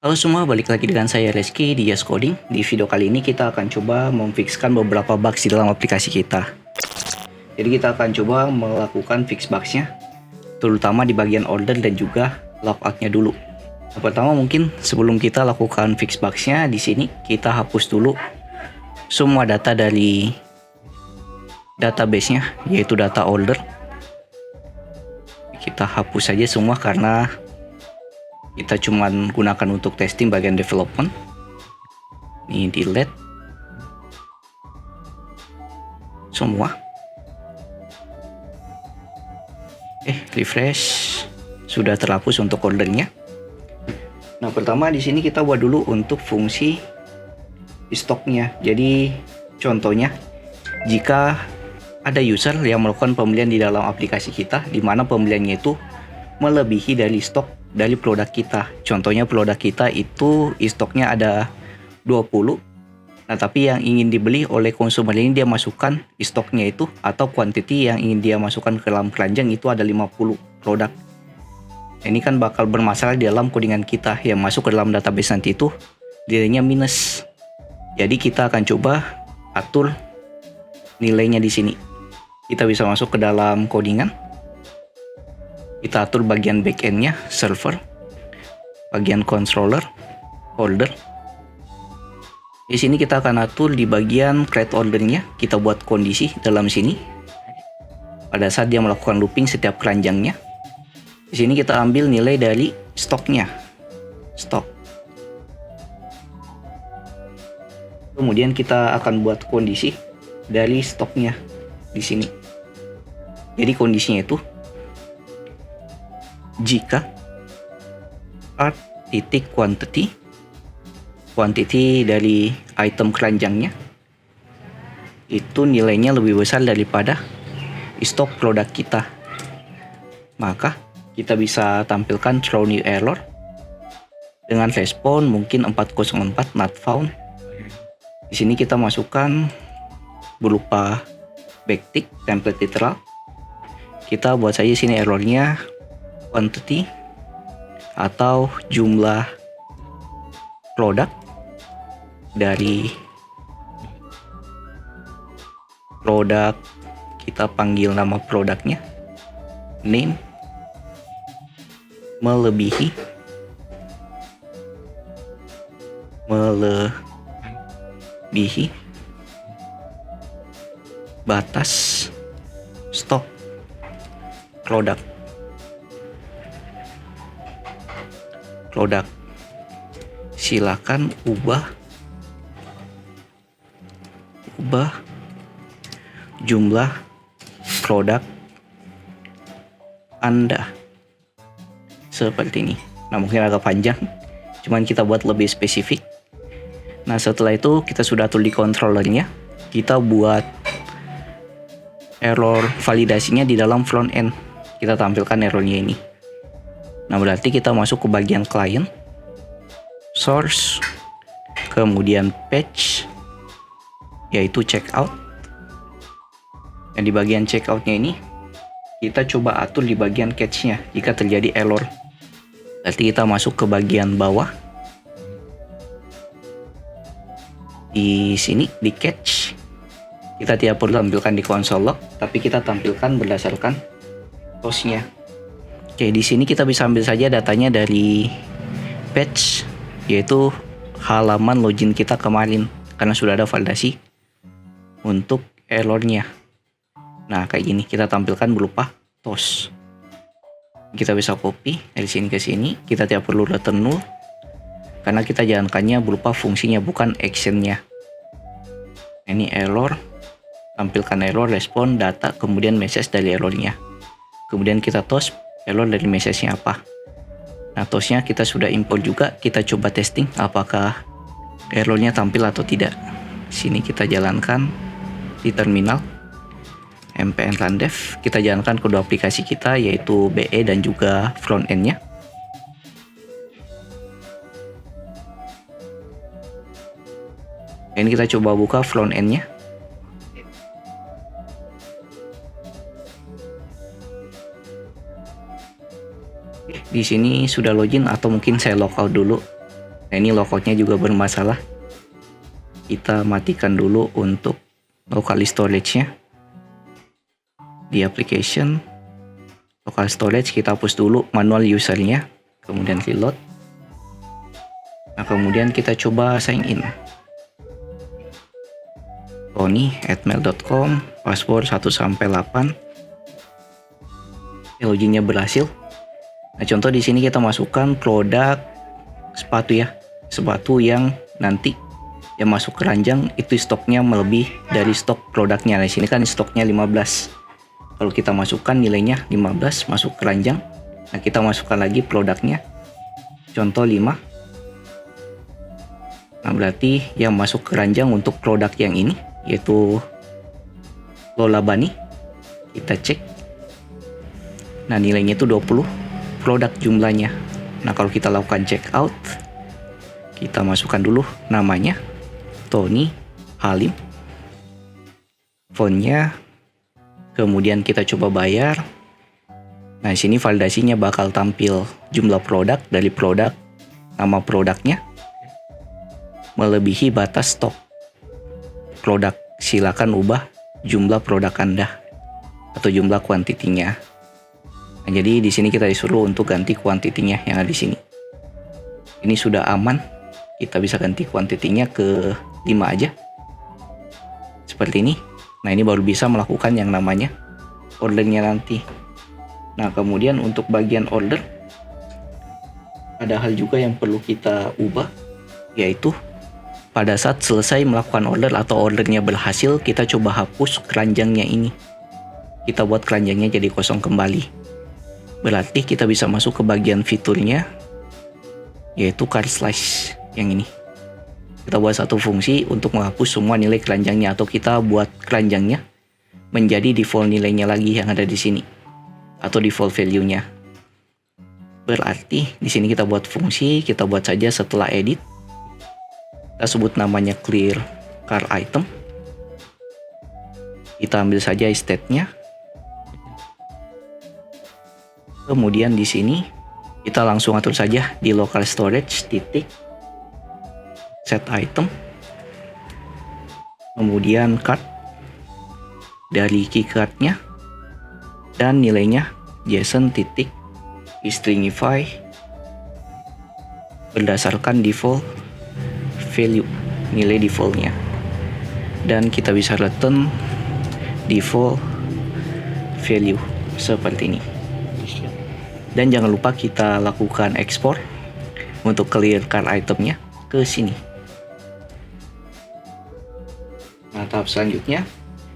Halo semua, balik lagi dengan saya Reski di Yes Coding. Di video kali ini kita akan coba memfixkan beberapa bugs di dalam aplikasi kita. Jadi kita akan coba melakukan fix bugsnya, terutama di bagian order dan juga logoutnya dulu. Yang pertama mungkin sebelum kita lakukan fix bugsnya, di sini kita hapus dulu semua data dari database-nya, yaitu data order. Kita hapus saja semua karena kita cuma gunakan untuk testing bagian development. Ini delete semua. Refresh, sudah terhapus untuk ordernya. Nah, pertama di sini kita buat dulu untuk fungsi stoknya. Jadi contohnya, jika ada user yang melakukan pembelian di dalam aplikasi kita, di mana pembeliannya itu melebihi dari stok dari produk kita. Contohnya produk kita itu stoknya ada 20. Nah, tapi yang ingin dibeli oleh konsumen ini dia masukkan stoknya itu, atau quantity yang ingin dia masukkan ke dalam keranjang itu ada 50 produk. Ini kan bakal bermasalah di dalam codingan kita yang masuk ke dalam database nanti itu nilainya minus. Jadi kita akan coba atur nilainya di sini. Kita bisa masuk ke dalam codingan. Kita atur bagian backend-nya, server, bagian controller, order. Di sini kita akan atur di bagian create order-nya, kita buat kondisi dalam sini. Pada saat dia melakukan looping setiap keranjangnya. Di sini kita ambil nilai dari stoknya, stok. Kemudian kita akan buat kondisi dari stoknya di sini. Jadi kondisinya itu jika art titik quantity dari item keranjangnya itu nilainya lebih besar daripada stok produk kita, maka kita bisa tampilkan throw new error dengan respon mungkin 404 not found. Di sini kita masukkan berupa backtick template literal. Kita buat saja sini errornya quantity atau jumlah produk dari produk, kita panggil nama produknya name melebihi batas stok produk. Silakan ubah jumlah produk Anda seperti ini. Nah, mungkin agak panjang, cuman kita buat lebih spesifik. Nah, setelah itu kita sudah atur di controllernya, kita buat error validasinya di dalam front end. Kita tampilkan errornya ini. Nah, berarti kita masuk ke bagian client, source, kemudian page, yaitu checkout. Dan di bagian checkoutnya ini, kita coba atur di bagian catch-nya jika terjadi error. Berarti kita masuk ke bagian bawah. Di sini, di catch, kita tidak perlu tampilkan di console log, tapi kita tampilkan berdasarkan source-nya. Oke, di sini kita bisa ambil saja datanya dari page, yaitu halaman login kita kemarin, karena sudah ada validasi untuk errornya. Nah, kayak gini kita tampilkan berupa toast. Kita bisa copy dari sini ke sini, kita tidak perlu return null karena kita jalankannya berupa fungsinya, bukan actionnya. Ini error, tampilkan error, respon, data, kemudian message dari errornya. Kemudian kita toast error dari message-nya apa. Nah, toastnya kita sudah import juga, kita coba testing apakah errornya tampil atau tidak. Sini kita jalankan di terminal npm run dev, kita jalankan kedua aplikasi kita, yaitu BE dan juga front end-nya. Ini kita coba buka front end-nya. Di sini sudah login, atau mungkin saya logout dulu. Nah, ini lockoutnya juga bermasalah. Kita matikan dulu untuk local storage-nya. Di application, local storage kita hapus dulu manual user-nya, kemudian reload. Nah, kemudian kita coba sign in. Tony@mail.com, password 1-8. Loginnya berhasil. Nah, contoh di sini kita masukkan produk sepatu ya. Sepatu yang nanti yang masuk keranjang itu stoknya melebih dari stok produknya. Nah, di sini kan stoknya 15. Kalau kita masukkan nilainya 15 masuk keranjang. Nah, kita masukkan lagi produknya. Contoh 5. Nah, berarti yang masuk keranjang untuk produk yang ini yaitu Lola Bunny. Kita cek. Nah, nilainya itu 20 produk jumlahnya. Nah, kalau kita lakukan check out, kita masukkan dulu namanya Tony Halim, fontnya, kemudian kita coba bayar. Nah, di sini validasinya bakal tampil jumlah produk dari produk, nama produknya melebihi batas stok produk. Silakan ubah jumlah produk Anda atau jumlah kuantitinya. Nah, jadi di sini kita disuruh untuk ganti kuantitinya yang ada di sini. Ini sudah aman. Kita bisa ganti kuantitinya ke 5 aja. Seperti ini. Nah, ini baru bisa melakukan yang namanya ordernya nanti. Nah, kemudian untuk bagian order ada hal juga yang perlu kita ubah, yaitu pada saat selesai melakukan order atau ordernya berhasil, kita coba hapus keranjangnya ini. Kita buat keranjangnya jadi kosong kembali. Berarti kita bisa masuk ke bagian fiturnya, yaitu cart slice yang ini. Kita buat satu fungsi untuk menghapus semua nilai keranjangnya, atau kita buat keranjangnya menjadi default nilainya lagi yang ada di sini, atau default value-nya. Berarti di sini kita buat fungsi, kita buat saja setelah edit. Kita sebut namanya clear cart item. Kita ambil saja state-nya. Kemudian di sini kita langsung atur saja di local storage titik set item, kemudian cart dari keycard-nya, dan nilainya JSON titik stringify berdasarkan default value, nilai defaultnya, dan kita bisa return default value seperti ini. Dan jangan lupa kita lakukan ekspor untuk clear cart itemnya ke sini. Nah, tahap selanjutnya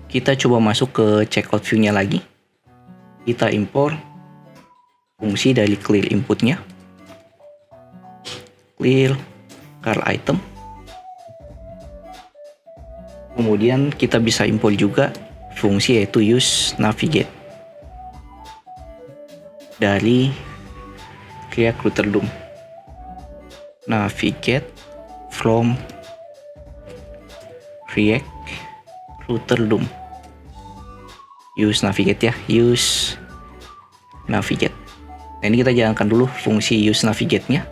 kita coba masuk ke checkout view-nya lagi. Kita import fungsi dari clear inputnya, clear cart item. Kemudian kita bisa import juga fungsi yaitu use navigate dari React Router DOM. Navigate from React Router DOM. Use navigate ya, use navigate. Nah, ini kita jalankan dulu fungsi use navigate-nya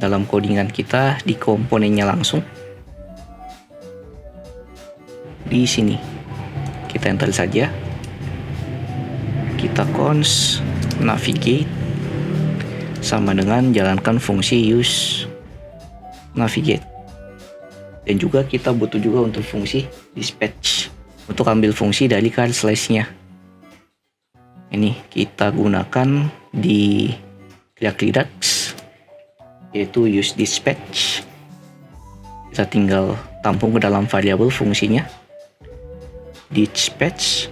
dalam codingan kita di komponennya langsung. Di sini kita enter saja. Kita cons navigate sama dengan jalankan fungsi use navigate. Dan juga kita butuh juga untuk fungsi dispatch untuk ambil fungsi dari cart slice-nya. Ini kita gunakan di React Redux yaitu use dispatch. Kita tinggal tampung ke dalam variabel fungsinya dispatch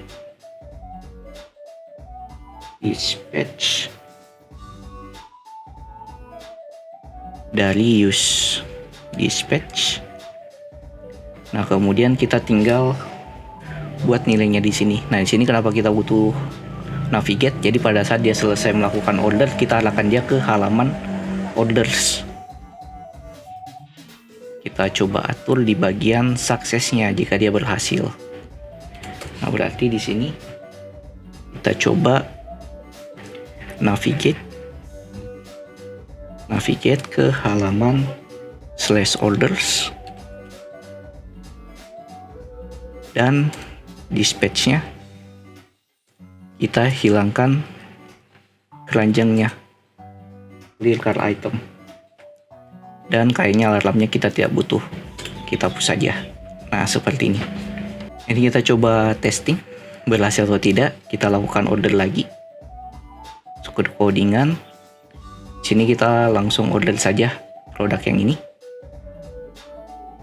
dari use dispatch. Nah, kemudian kita tinggal buat nilainya di sini. Nah, di sini kenapa kita butuh navigate? Jadi pada saat dia selesai melakukan order, kita arahkan dia ke halaman orders. Kita coba atur di bagian suksesnya jika dia berhasil. Nah, berarti di sini kita coba navigate navigate ke halaman /orders dan dispatch-nya kita hilangkan keranjangnya, clear car item, dan kayaknya alarmnya kita tidak butuh, kita hapus saja. Nah, seperti ini. Ini kita coba testing berhasil atau tidak. Kita lakukan order lagi, masuk ke codingan. Sini kita langsung order saja produk yang ini.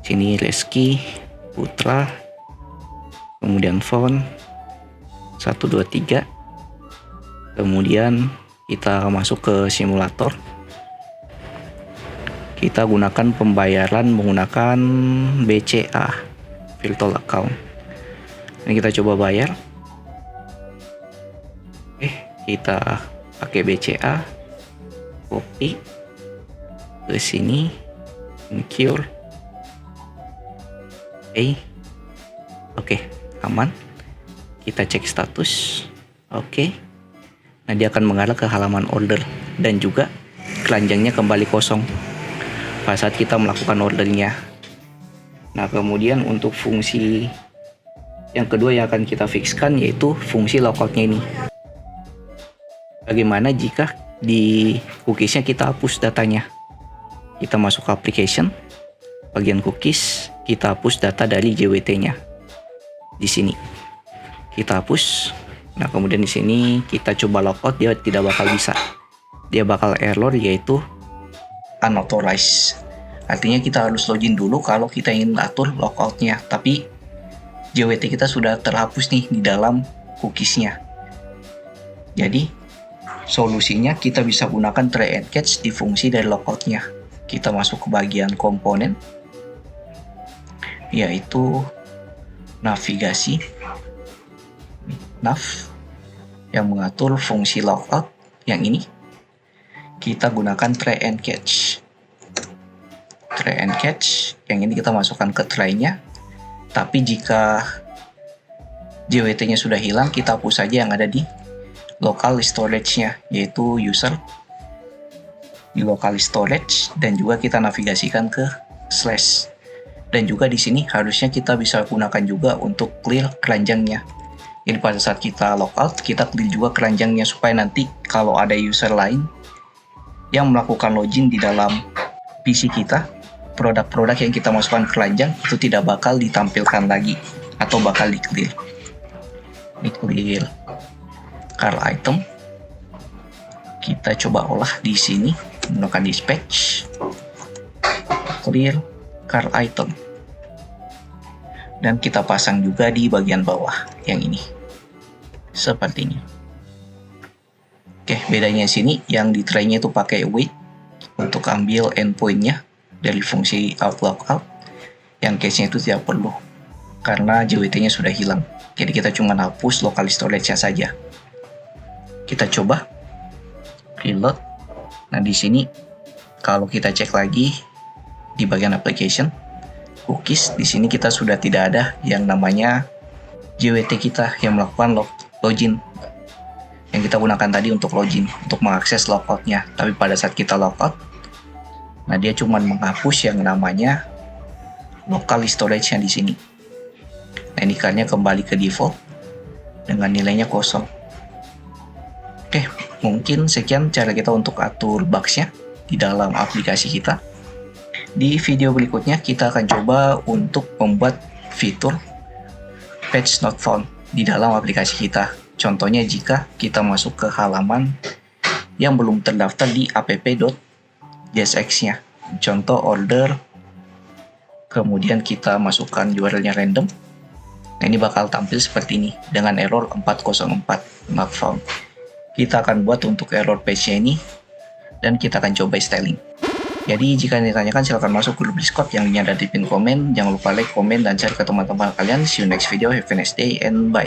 Sini Reski Putra, kemudian font 1 2 3, kemudian kita masuk ke simulator. Kita gunakan pembayaran menggunakan BCA, virtual account. Ini kita coba bayar. Kita pakai BCA, copy ke sini, incur, oke, aman. Kita cek status, oke. Nah, dia akan mengarah ke halaman order dan juga keranjangnya kembali kosong pada saat kita melakukan ordernya. Nah, kemudian untuk fungsi yang kedua yang akan kita fixkan yaitu fungsi logoutnya ini. Bagaimana jika di cookiesnya kita hapus datanya? Kita masuk ke application, bagian cookies, kita hapus data dari JWT-nya. Di sini kita hapus. Nah, kemudian di sini kita coba logout, dia tidak bakal bisa. Dia bakal error yaitu unauthorized. Artinya kita harus login dulu kalau kita ingin atur logoutnya, tapi JWT kita sudah terhapus nih di dalam cookiesnya. Jadi solusinya kita bisa gunakan try and catch di fungsi dari logoutnya. Kita masuk ke bagian komponen, yaitu navigasi, nav, yang mengatur fungsi logout yang ini. Kita gunakan try and catch. Try and catch yang ini kita masukkan ke try-nya. Tapi jika JWT-nya sudah hilang, kita hapus saja yang ada di local storage-nya, yaitu user di local storage, dan juga kita navigasikan ke slash. Dan juga di sini harusnya kita bisa gunakan juga untuk clear keranjangnya. Jadi pada saat kita logout, kita clear juga keranjangnya supaya nanti kalau ada user lain yang melakukan login di dalam PC kita, produk-produk yang kita masukkan ke keranjang itu tidak bakal ditampilkan lagi atau bakal di clear. Ini clear car item. Kita coba olah di sini menggunakan dispatch, clear car item, dan kita pasang juga di bagian bawah yang ini seperti ini. Oke, bedanya sini yang di try-nya itu pakai wait untuk ambil endpoint-nya dari fungsi out logout. Yang case-nya itu tidak perlu karena JWT-nya sudah hilang. Jadi kita cuma hapus local storage-nya saja. Kita coba reload. Nah, di sini kalau kita cek lagi di bagian application cookies, di sini kita sudah tidak ada yang namanya JWT kita yang melakukan login yang kita gunakan tadi untuk login, untuk mengakses logout-nya. Tapi pada saat kita logout, nah dia cuma menghapus yang namanya local storage-nya di sini. Nah, ini karena kembali ke default dengan nilainya kosong. Oke, mungkin sekian cara kita untuk atur bugs-nya di dalam aplikasi kita. Di video berikutnya kita akan coba untuk membuat fitur page not found di dalam aplikasi kita. Contohnya jika kita masuk ke halaman yang belum terdaftar di app.jsx-nya. Contoh order, kemudian kita masukkan URL-nya random. Nah, ini bakal tampil seperti ini dengan error 404 not found. Kita akan buat untuk error page-nya ini dan kita akan coba styling. Jadi jika ditanyakan silahkan masuk ke grup Discord yang linknya ada di pin komen. Jangan lupa like, komen, dan share ke teman-teman kalian. See you next video. Have a nice day and bye.